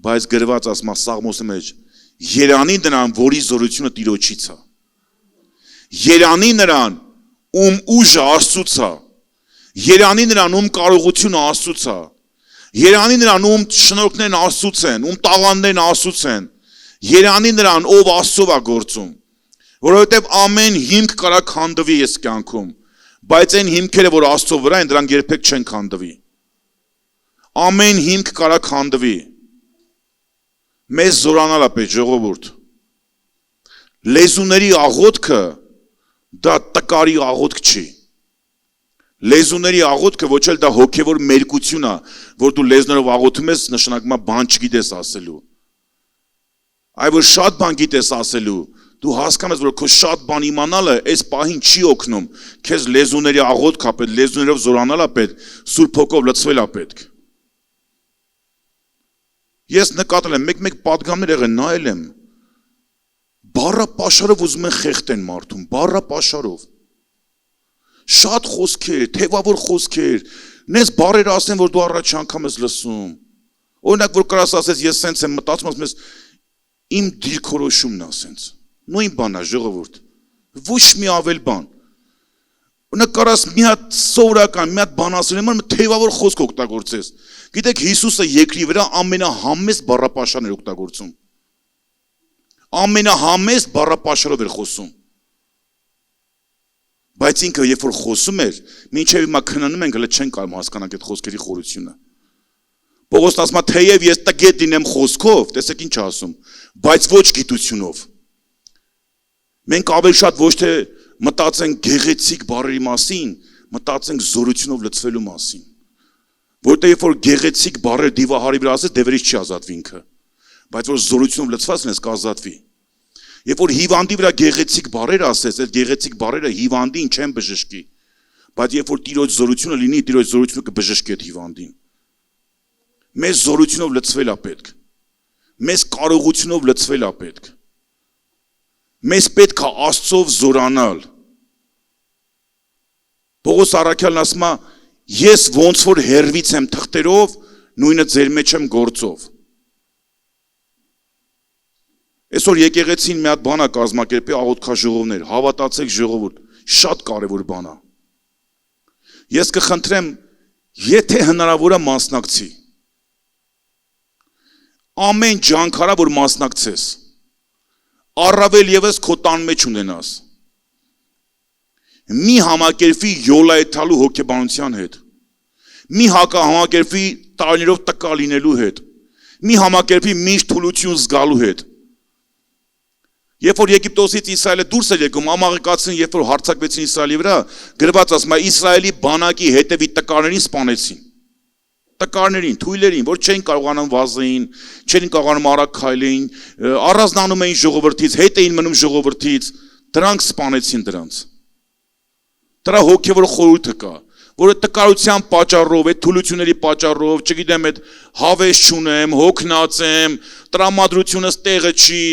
բայց գրված ասում է Սաղմոսի մեջ, երանի նրան, որի զորությունը Տիրոջից է, երանի նրան, ում ուժը Աստծուց է, երանի նրան, ում կարողությունը Աստծուց է, երանի նրան, ում շնորհքներն Աստծուց են, ում տաղանդներն Աստծուց են, երանի նրան, ով Աստծով է գործում, որովհետև ամեն հիմք կարա քանդվի ես կյանքում, բայց այն հիմքերը, որ Աստծո վրա են, դրանք երբեք չեն քանդվի, ամեն հիմք կարա քանդվի, մեզ զորանալ է պետք ժողովուրդ, լեզուների աղոթքը դա տկարի աղոթք չի, լեզուների աղոթքը ոչ էլ դա հոգևոր մերկություն է, որ դու լեզուներով աղոթում ես, նշանակում է բան չգիտես ասելու, այ որ շատ բան գիտես ասելու, դու հասկանում ես, որ քո շատ բան իմանալը այս պահին չի օգնում, քեզ լեզուների աղոթք է պետք, լեզուներով զորանալ է պետք, Սուրբ Հոգով լցվել է պետք։ Ես նկատել եմ, մեկ պատգամներ եղել նայել եմ, բառապաշարով ուզում են խեղդեն մարդուն, բառապաշարով։ Շատ խոսքեր, թևավոր խոսքեր, նես բառեր ասեն, որ դու առաջ անգամ ես լսում։ Օրինակ, որ կարաս ասես, ես սենց եմ մտածում, ասում ես, իմ դիրքորոշումն ասենց, նույն բան է ժողովուրդ, ոչ մի ավել բան։ Օրինակ կարաս մի հատ սովորական, մի հատ բան ասել եմ, թևավոր խոսք օգտագործես։ Գիտեք, Հիսուսը երկրի վրա ամենահամեստ բառապաշարն էր օգտագործում։ Ամենահամեստ բառապաշարով էր խոսում։ Բայց ինքը երբ որ խոսում էր, մինչև հիմա քննում ենք, հələ չեն կարող հասկանալ այդ խոսքերի խորությունը։ Պողոսն ասում է, թեև ես տգետ լինեմ խոսքով, տեսեք ինչ ասում, բայց ոչ գիտությունով։ Մենք ավելի շատ ոչ թե մտածենք գեղեցիկ բառերի մասին, մտածենք զորությունով լցվելու մասին։ Որտեղ երբ որ գեղեցիկ բառեր դիվահարի վրա ասես, դևերից չի ազատվի ինքը, բայց որ զորությունով լցված լինես կազատվի։ Երբ որ հիվանդի վրա գեղեցիկ բառեր ասես, այդ գեղեցիկ բառերը հիվանդին չեն բժշկի, բայց երբ որ Տիրոջ զորությունը լինի, Տիրոջ զորությունը կբժշկի այդ հիվանդին։ Մեզ զորությունով լցվել է պետք։ Մեզ կարողությունով լցվել է պետք։ Մեզ պետք է Աստծով զորանալ։ Պողոս առաքյալն ասում է, ես ոնց որ հերվից եմ թղթերով, նույնը ձեր մեջ եմ գործով։ Այսօր եկեղեցին մի հատ բան է կազմակերպի աղոթքաժողովներ, հավատացեք ժողովուրդ, շատ կարևոր բան է։ Ես կխնդրեմ, եթե հնարավոր է մասնակցի։ Ամեն ջանքարա որ մասնակցես։ Առավել ևս քո տան մեջ ունենաս։ Մի համակերպի յոլայթալու հոգեբանության հետ։ Մի համակերպի տարիներով տկա լինելու հետ։ Մի համակերպի միշտ թուլություն զգալու հետ։ Երբ որ Եգիպտոսից Իսրայելը դուրս էր եկում, ամաղեկացին երբ որ հարձակվեցին Իսրայելի վրա, գրված ասում է Իսրայելի բանակի հետևի տկարներին սպանեցին։ Տկարներին, թույլերին, որ չեն կարողանում վազեին, չեն կարողանում արագ քայլեին, առանձնանում էին ժողովրդից, հետ էին մնում ժողովրդից, դրանք սպանեցին դրանց։ Դրա հոգևոր խորհուրդը կա, որը տկարության պատճառով, այդ թուլությունների պատճառով, չգիտեմ, այդ հավես չունեմ, հոգնած եմ, տրամադրությունս տեղը չի,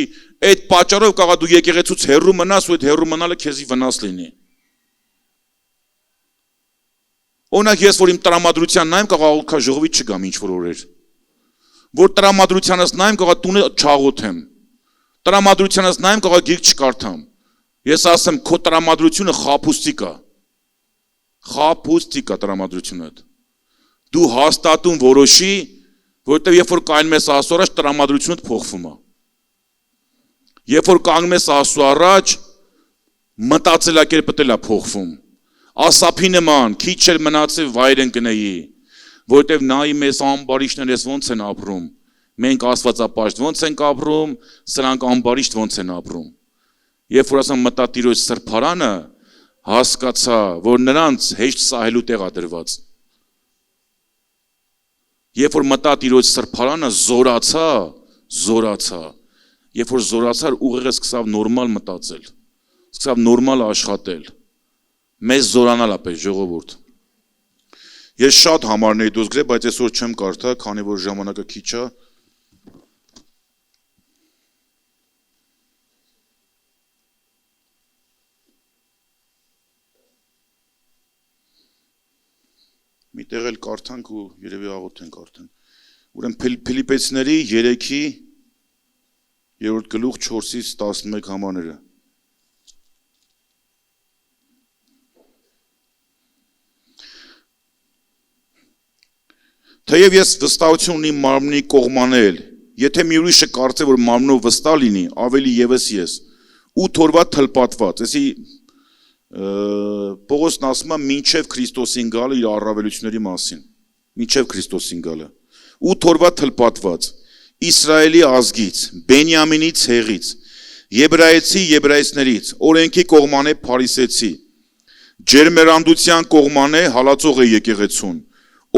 այդ պատճառով կարող դու եկեղեցուց հեռու մնաս ու այդ հեռու մնալը քեզի վնաս լինի։ Օրինակ ես որ իմ տրամադրության նայեմ կարող աղոթքա ժողովից չգամ ինչ որ օրեր։ Որ տրամադրությանս նայեմ կարող տունը չաղոթեմ։ Տրամադրությանս նայեմ կարող գիրք չկարդամ։ Ես ասեմ քո տրամադրությունը խաբուստի կա։ Խաբուստի կա տրամադրությունդ։ Դու հաստատում որոշի, որովհետև երբ որ կայնում ես Աստծո առաջ տրամադրությունդ փոխվում է։ Երբ որ կանգնում ես Աստծո առաջ մտածելակերպդ էլ է փոխվում։ Ասափի նման քիչ էլ մնացել վայր ընկնեի, որովհետև նայի մեզ ամբարիշտներս ոնց են ապրում։ Մենք Աստվածապաշտ ոնց ենք ապրում, սրանք ամբարիշտ ոնց են ապրում։ Երբ որ ասեմ մտա Տիրոջ սրբարանը, հասկացա, որ նրանց հեշտ սահելու տեղ է դրված։ Երբ որ մտա Տիրոջ սրբարանը, զորացա։ Երբ որ զորացար, ուղեղը սկսավ նորմալ մտածել, սկսավ նորմալ աշխատել։ Մեզ զորանալ է պես ժողովուրդ։ Ես շատ համարներ դուրս գրել, բայց այսօր չեմ կարդա, քանի որ ժամանակը քիչ է։ Միտեղ էլ կարդանք ու երևի աղոթենք արդեն։ Ուրեմն Փիլիպպեցիների 3-ի 3-րդ գլուխ 4-ից 11 համարները։ Թեև ես վստահություն ունիմ մարմնի կողմանել, եթե մի ուրիշը կարծե, որ մարմնով վստահ լինի, ավելի ևս ես, 8 օրվա թլպատված, այսի Պողոսն ասում է մինչև Քրիստոսին գալը իր առավելությունների մասին, մինչև Քրիստոսին գալը, 8 օրվա թլպատված, Իսրայելի ազգից, Բենյամինի ցեղից, Եբրայեցի եբրայեցներից, օրենքի կողմանե փարիսեցի, ջերմերանդության կողմանե հալածող է եկեղեցուն,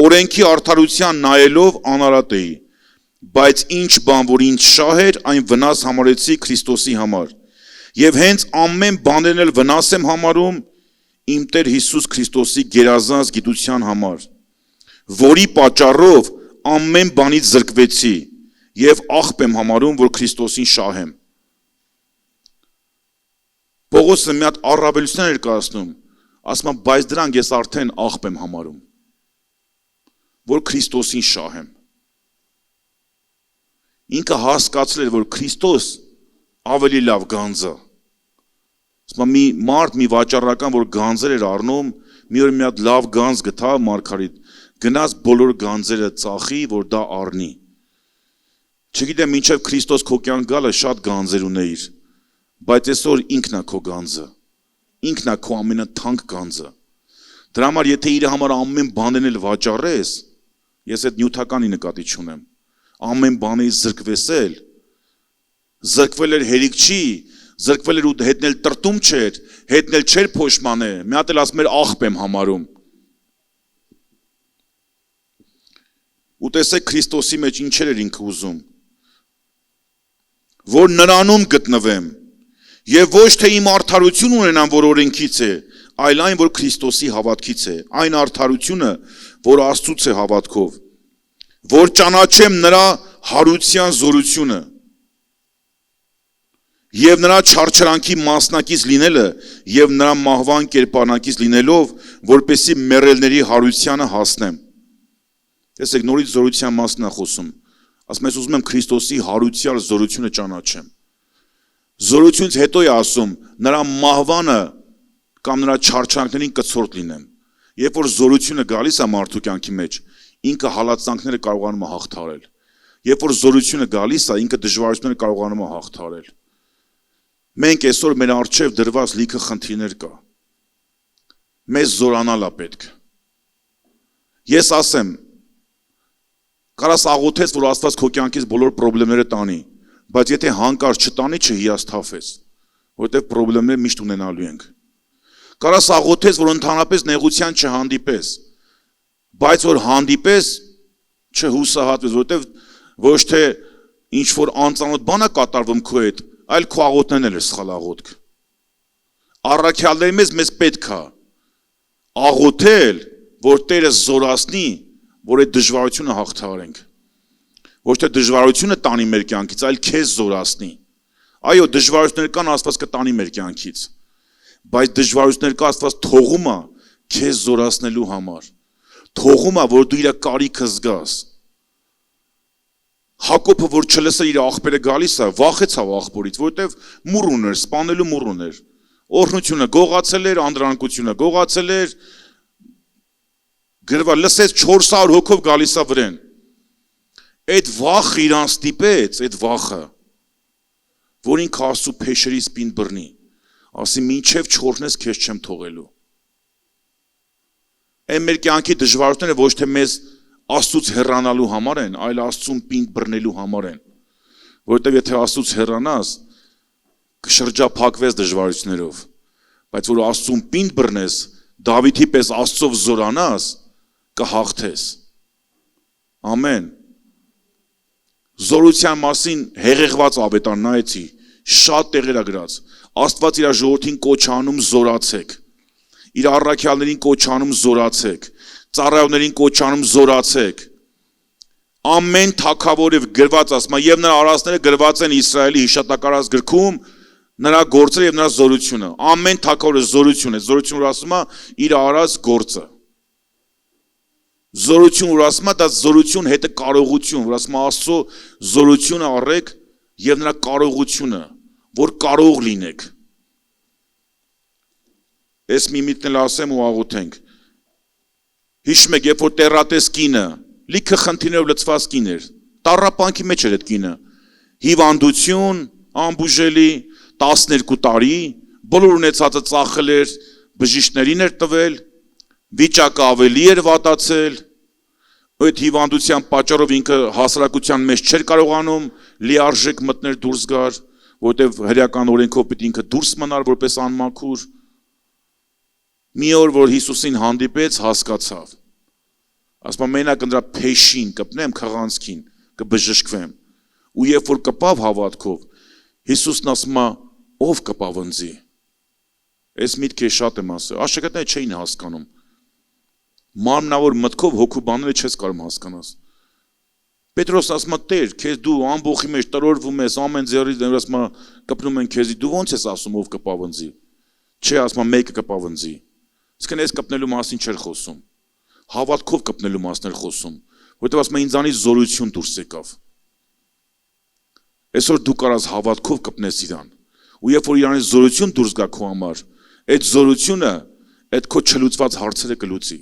օրենքի արդարության նայելով անարատ էի, բայց ինչ բան, որ ինձ շահ էր, այն վնաս համարեցի Քրիստոսի համար, եւ հենց ամեն բաներն էլ վնաս եմ համարում իմ Տեր Հիսուս Քրիստոսի գերազանց գիտության համար, որի պատճառով ամեն բանից զրկվեցի եւ աղբ եմ համարում, որ Քրիստոսին շահեմ։ Պողոսը մի հատ առավելություն էր կասնում, ասում է, բայց դրանք ես արդեն աղբ եմ համարում, որ Քրիստոսին շահեմ։ Ինքը հասկացել էր, որ Քրիստոս ավելի լավ գանձ է։ Ասում է, մի մարդ, մի վաճառական, որ գանձեր էր առնում, մի օր մի հատ լավ գանձ գտավ մարգարիտ, գնաց բոլոր գանձերը ծախի, որ դա առնի։ Չգիտեմ, մինչև Քրիստոս քո կյանք գալը շատ գանձեր ունեիր, բայց այսօր ինքն է քո գանձը, ինքն է քո ամենաթանկ գանձը։ Դրա համար եթե իր համար ամեն բանն էլ վաճառես, ես այդ նյութականի նկատի չունեմ, ամեն բանից զրկվեսել, զրկվել էր հերիք չի, զրկվել էր ու հետնել տրտում չէր, հետնել չէր փոշմանե, մի հատ էլ ասում էր աղբ եմ համարում։ Ու տեսեք Քրիստոսի մեջ ինչեր էր ինքը ուզում, որ նրանում գտնվեմ, եւ ոչ թե իմ արդարություն ունենամ, որ օրենքից է, այլ այն, որ Քրիստոսի հավատքից է, այն արդարությունը, որ Աստծուց է հավատքով, որ ճանաչեմ նրա հարության զորությունը, եւ նրա չարչարանքի մասնակից լինելը, եւ նրա մահվան կերպարնակից լինելով, որպեսզի մեռելների հարությանը հասնեմ։ Տեսեք, նորից զորության մասն է խոսում, ասում ես ուզում եմ Քրիստոսի հարության զորությունը ճանաչեմ։ Զորությունից հետո է ասում, նրա մահվանը կամ նրա չարչարանքներին կցորդ լինեմ։ Երբ որ զորությունը գալիս է մարդու կյանքի մեջ, ինքը հալածանքները կարողանում է հաղթարել։ Երբ որ զորությունը գալիս է, ինքը դժվարությունները կարողանում է հաղթարել։ Մենք այսօր մեր առջև դրված լիքը խնդիրներ կա։ Մեզ զորանալ է պետք։ Ես ասեմ, կարաս աղոթես, որ Աստված քո կյանքից բոլոր խնդիրները տանի, բայց եթե հանկարծ չտանի, չհիասթափես, որովհետև խնդիրներ միշտ ունենալու ենք։ Կարաս աղոթես, որ ընդհանրապես նեղության չհանդիպես, բայց որ հանդիպես, չհուսահատվես, որովհետև ոչ թե ինչ որ անծանոթ բան է կատարվում քո հետ, այլ քո աղոթներն էլ է սխալ աղոթք։ Առաքյալների մեզ պետք է աղոթել, որ Տերը զորացնի, որ այդ դժվարությունը հաղթահարենք։ Ոչ թե դժվարությունը տանի մեր կյանքից, այլ քեզ զորացնի։ Այո, դժվարություններ կան, Աստված կտանի մեր կյանքից, բայց դժվարություններ կա, Աստված թողում է քեզ զորացնելու համար։ Թողում է, որ դու իր կարիքը զգաս։ Հակոբը, որ չլսեր իր աղբերը գալիս է, վախեցավ աղբորից, որովհետև մուռ ուներ, սպանելու մուռ ուներ։ Օրհնությունը գողացել էր, անդրանկությունը գողացել էր, գրվա լսեց 400 հոգով գալիս է վրեն։ Այդ վախը իրան ստիպեց, այդ վախը, որ ինքը Աստծու փեշերից պինդ բռնի, ասի մինչև չորհնես քեզ չեմ թողելու։ Այն մեր կյանքի դժվարությունները ոչ թե մեզ Աստծուց հեռանալու համար են, այլ Աստծուն պինդ բռնելու համար են, որովհետև եթե Աստծուց հեռանաս, կշրջափակվես դժվարություններով, բայց որ Աստծուն պինդ բռնես, Դավիթի պես Աստծով զորանաս, կհաղթես։ Ամեն։ Զորության մասին հեղեղված ավետար նայեցի, շատ տեղեր է գրած։ Աստված իր ժողովրդին կոչ անում զորացեք։ Իր առաքյալներին կոչ անում զորացեք։ Ծառայողներին կոչ անում զորացեք։ Ամեն թագավորը գրված ասма եւ նրա արածները գրված են Իսրայելի հիշատակարած գրքում, նրա գործերը եւ նրա զորությունը։ Ամեն թագավորը զորություն է, զորություն որ ասում է իր արած գործը։ Զորություն որ ասում է դա զորություն հետը կարողություն, որ ասում է Աստծո զորությունը առեք եւ նրա կարողությունը, որ կարող լինեք։ Ես մի միտքն ասեմ ու աղոթենք։ Հիշում եք, երբ որ տեռատես կինը, լիքը խնդիրներով լցված կին էր, տառապանքի մեջ էր այդ կինը, հիվանդություն, անբուժելի, 12 տարի, բոլոր ունեցածը ծախել էր, բժիշկներին էր տվել, վիճակը ավելի էր վատացել, այդ հիվանդության պատճառով ինքը հասարակության մեջ չէր կարողանում լիարժեք մտներ դուրս գար, որտեղ հրեական օրենքով պետք ինքը դուրս մնար որպես անմաքուր։ Մի օր, որ Հիսուսին հանդիպեց, հասկացավ։ Ասում է մենակ նրա փեշին կպնեմ քղանցքին, կբժշկվեմ։ Ու երբ որ կպավ հավատքով, Հիսուսն ասում է, ով կպավ ինձի։ Այս միտքը շատ եմ ասել, աշակերտները չէին հասկանում։ Մարմնավոր մտքով հոգու բաները չես կարող հասկանաս։ Պետրոս ասում է, Տեր, քեզ դու ամբողջի մեջ տրորվում ես, ամեն ձեռից ասում է, կպնում են քեզի, դու ո՞նց ես ասում ով կպավ ինձի։ Չէ, ասում է, մեկը կպավ ինձի։ Իսկ այս կպնելու մասին չէր խոսում։ Հավատքով կպնելու մասն էր խոսում, որտեղ ասում է ինձանից զորություն դուրս եկավ։ Այսօր դու կարաս հավատքով կպնես իրան, ու երբ որ իրանից զորություն դուրս գա քո համար, այդ զորությունը այդ քո չլուծված հարցերը կլուծի։